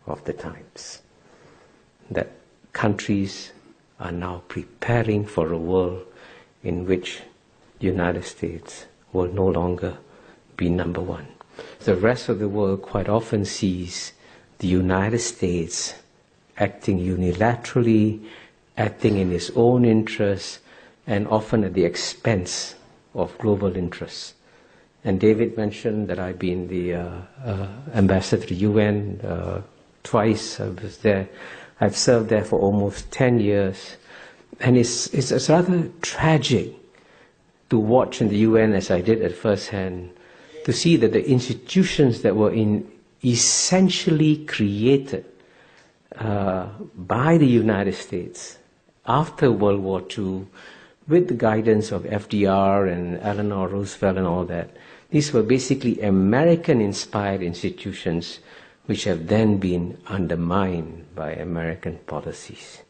of the times. That countries are now preparing for a world in which the United States will no longer be number one. The rest of the world quite often sees the United States acting unilaterally, acting in its own interests, and often at the expense of global interests. And David mentioned that I've been the ambassador to UN twice. I was there. I've served there for almost 10 years. And it's rather tragic to watch in the UN, as I did at first hand, to see that the institutions that were essentially created by the United States after World War II, with the guidance of FDR and Eleanor Roosevelt and all that, these were basically American-inspired institutions which have then been undermined by American policies.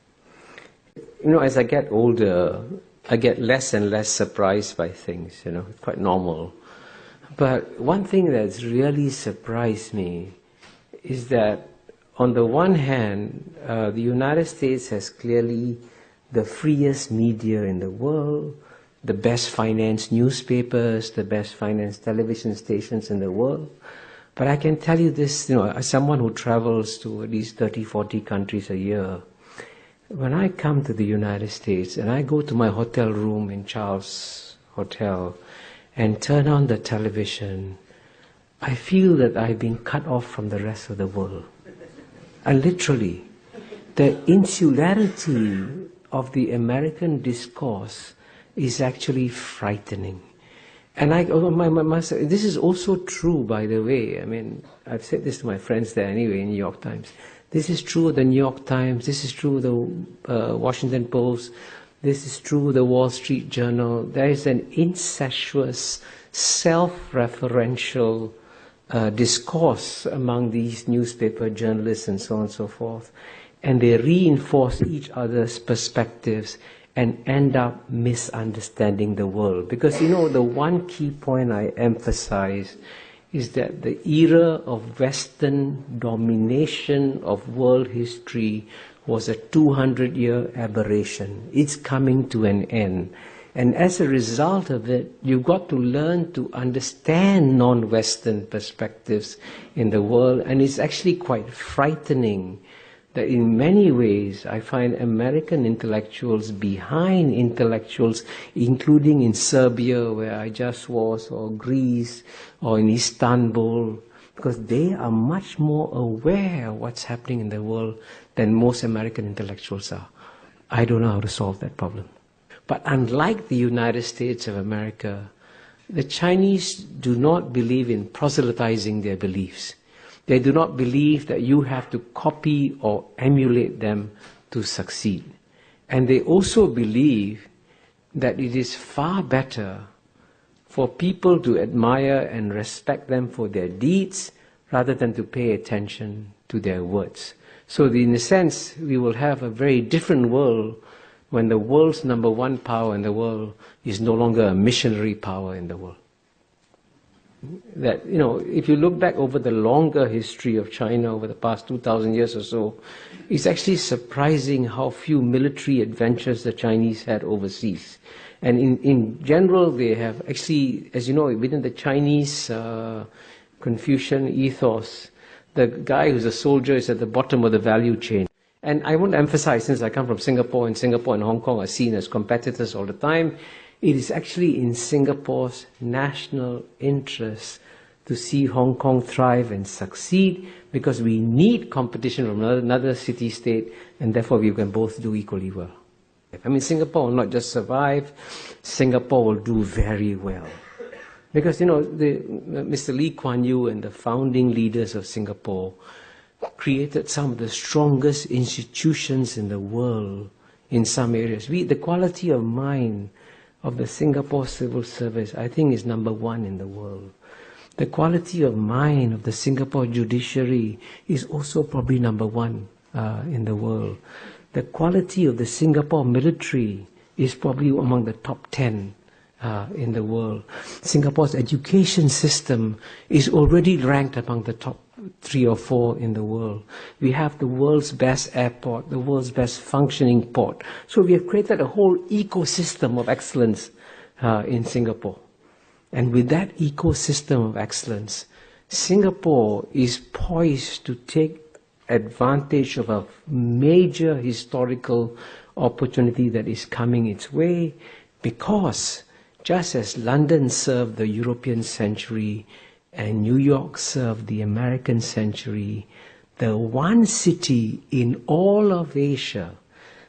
You know, as I get older, I get less and less surprised by things, you know, it's quite normal. But one thing that's really surprised me is that on the one hand, the United States has clearly the freest media in the world, the best financed newspapers, the best financed television stations in the world. But I can tell you this, you know, as someone who travels to at least 30, 40 countries a year, when I come to the United States and I go to my hotel room in Charles Hotel and turn on the television, I feel that I've been cut off from the rest of the world. And literally, the insularity of the American discourse is actually frightening. And this is also true, by the way. I mean, I've said this to my friends there anyway in New York Times. This is true of the New York Times. This is true of the Washington Post. This is true of the Wall Street Journal. There is an incestuous, self-referential discourse among these newspaper journalists and so on and so forth. And they reinforce each other's perspectives and end up misunderstanding the world. Because, you know, the one key point I emphasize is that the era of Western domination of world history was a 200-year aberration. It's coming to an end. And as a result of it, you've got to learn to understand non-Western perspectives in the world. And it's actually quite frightening that in many ways I find American intellectuals behind intellectuals, including in Serbia, where I just was, or Greece, or in Istanbul, because they are much more aware of what's happening in the world than most American intellectuals are. I don't know how to solve that problem. But unlike the United States of America, the Chinese do not believe in proselytizing their beliefs. They do not believe that you have to copy or emulate them to succeed. And they also believe that it is far better for people to admire and respect them for their deeds rather than to pay attention to their words. So in a sense, we will have a very different world when the world's number one power in the world is no longer a missionary power in the world. That, you know, if you look back over the longer history of China over the past 2,000 years or so, it's actually surprising how few military adventures the Chinese had overseas. And in general, they have actually, as you know, within the Chinese Confucian ethos, the guy who's a soldier is at the bottom of the value chain. And I want to emphasize, since I come from Singapore, and Singapore and Hong Kong are seen as competitors all the time, it is actually in Singapore's national interest to see Hong Kong thrive and succeed, because we need competition from another city-state, and therefore we can both do equally well. I mean, Singapore will not just survive, Singapore will do very well. Because, you know, Mr. Lee Kuan Yew and the founding leaders of Singapore created some of the strongest institutions in the world in some areas. The quality of mind of the Singapore civil service, I think, is number one in the world. The quality of mind of the Singapore judiciary is also probably number one in the world. The quality of the Singapore military is probably among the top 10 in the world. Singapore's education system is already ranked among the top 3 or 4 in the world. We have the world's best airport, the world's best functioning port. So we have created a whole ecosystem of excellence in Singapore. And with that ecosystem of excellence, Singapore is poised to take advantage of a major historical opportunity that is coming its way, because just as London served the European century and New York served the American century, the one city in all of Asia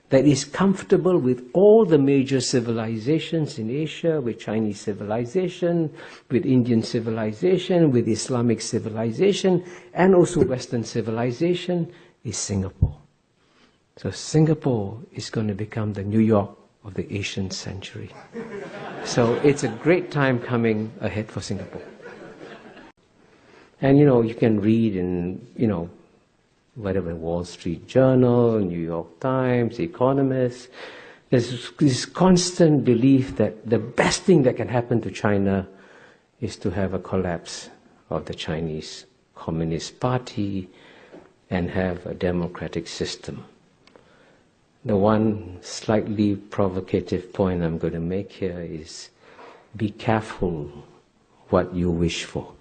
that is comfortable with all the major civilizations in Asia, with Chinese civilization, with Indian civilization, with Islamic civilization, and also Western civilization, is Singapore. So Singapore is going to become the New York of the Asian century. So it's a great time coming ahead for Singapore. And you can read in, whatever, Wall Street Journal, New York Times, Economist, there's this constant belief that the best thing that can happen to China is to have a collapse of the Chinese Communist Party and have a democratic system. The one slightly provocative point I'm going to make here is, be careful what you wish for.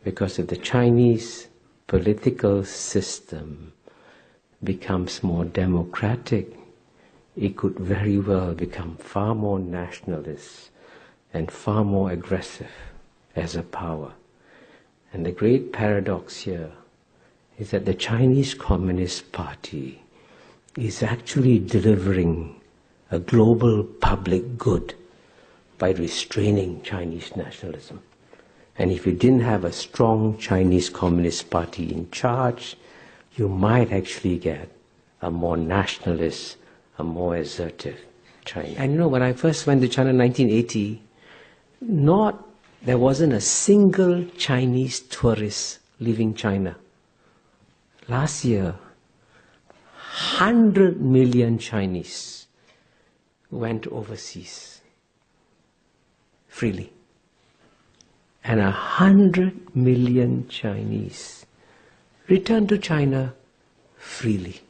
Because if the Chinese political system becomes more democratic, it could very well become far more nationalist and far more aggressive as a power. And the great paradox here is that the Chinese Communist Party is actually delivering a global public good by restraining Chinese nationalism. And if you didn't have a strong Chinese Communist Party in charge, you might actually get a more nationalist, a more assertive China. And when I first went to China in 1980, there wasn't a single Chinese tourist leaving China. Last year, 100 million Chinese went overseas freely. And 100 million Chinese returned to China freely.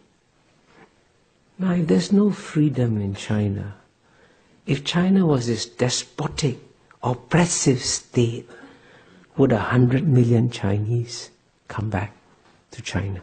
Now, if there's no freedom in China, if China was this despotic, oppressive state, would 100 million Chinese come back to China?